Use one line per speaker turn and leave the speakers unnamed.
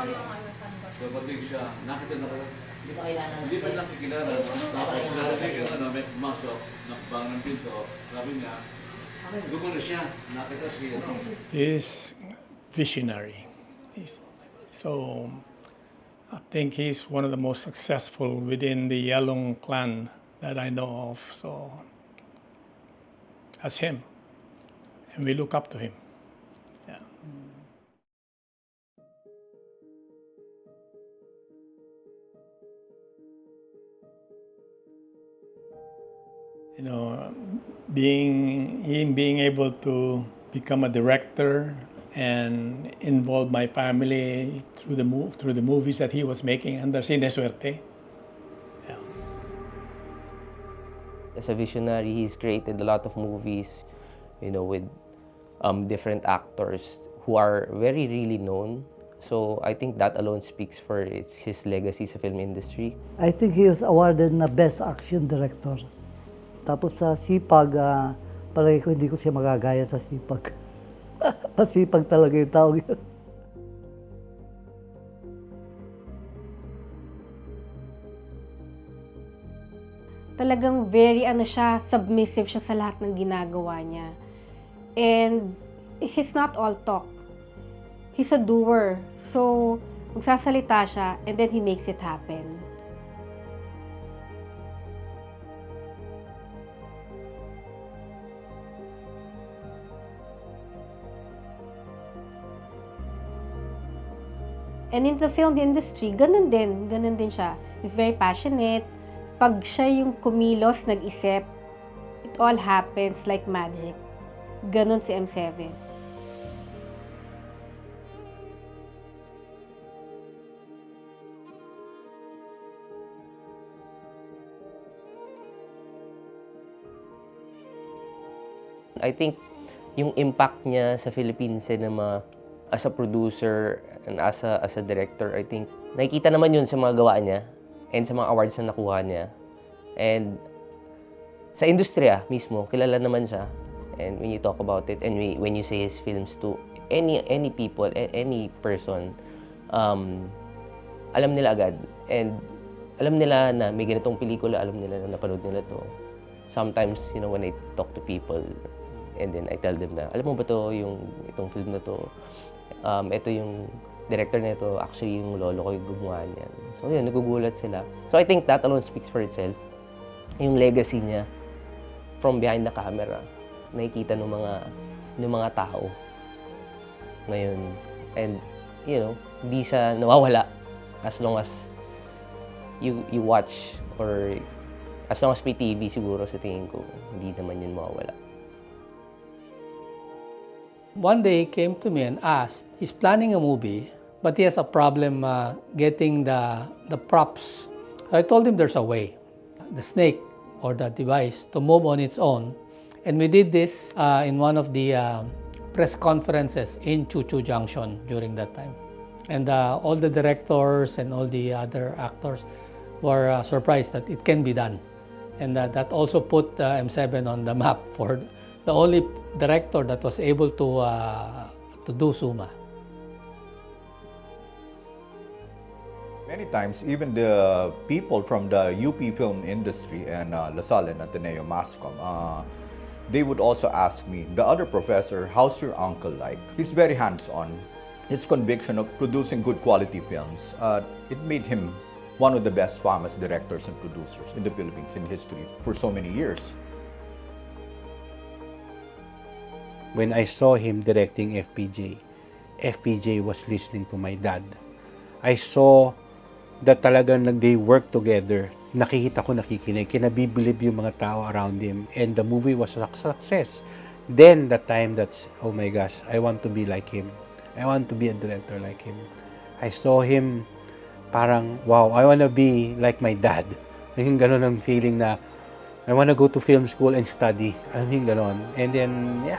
Dumating siya, nakita na
Hindi pa kailangan.
hindi pa lang sikilala. Tapos narinig yung nagmasok, nakabang ng pinto, sabi niya, gumulo siya, nakita siya.
He's visionary. So I think he's one of the most successful within the Yalong clan that I know of. So that's him. And we look up to him. Yeah. You know, being able to become a director and involve my family through the movies that he was making under Cine Suerte. Yeah.
As a visionary, he's created a lot of movies, with different actors who are very really known. So I think that alone speaks for his legacy sa film industry.
I think he was awarded na Best Action Director. Tapos sa sipag, palagi ko hindi ko siya magagaya sa sipag. Masipag talaga yung tao yun.
Talagang very submissive siya sa lahat ng ginagawa niya. And he's not all talk. He's a doer. So, magsasalita siya and then he makes it happen. And in the film industry, ganun din siya. He's very passionate. Pag siya yung kumilos, nag-isip, it all happens like magic. Ganun si M7.
I think yung impact niya sa Philippine cinema as a producer and as a director, I think nakikita naman yun sa mga gawa niya and sa mga awards na nakuha niya. And sa industriya mismo, kilala naman siya. And when you talk about it and when you say his films to any people, any person, alam nila agad. And alam nila na may ganitong pelikula, alam nila na napanood nila to. Sometimes, when I talk to people, and then I tell them na, alam mo ba to, itong film na to, ito yung director na ito, actually yung lolo ko yung gumawa niyan. So yun, nagugulat sila. So I think that alone speaks for itself. Yung legacy niya from behind the camera, nakikita ng mga tao ngayon. And, hindi siya nawawala as long as you watch, or as long as may TV siguro sa tingin ko, hindi naman yun mawawala.
One day he came to me and asked, he's planning a movie, but he has a problem getting the props. I told him there's a way, the snake or the device to move on its own. And we did this in one of the press conferences in Chuchu Junction during that time. And all the directors and all the other actors were surprised that it can be done. And that also put M7 on the map for the only director that was able to do Suma.
Many times, even the people from the UP film industry and LaSalle and Ateneo Mascom, they would also ask me, the other professor, how's your uncle like? He's very hands-on. His conviction of producing good quality films, it made him one of the best famous directors and producers in the Philippines in history for so many years.
When I saw him directing FPJ was listening to my dad. I saw that talagang they work together. Nakikita ko, nakikinig. Kinabibilib yung mga tao around him. And the movie was a success. Then, the time that's, oh my gosh, I want to be like him. I want to be a director like him. I saw him, parang, wow, I want to be like my dad. Yung ganun ang feeling na, I want to go to film school and study. Yung ganon. And then, yeah.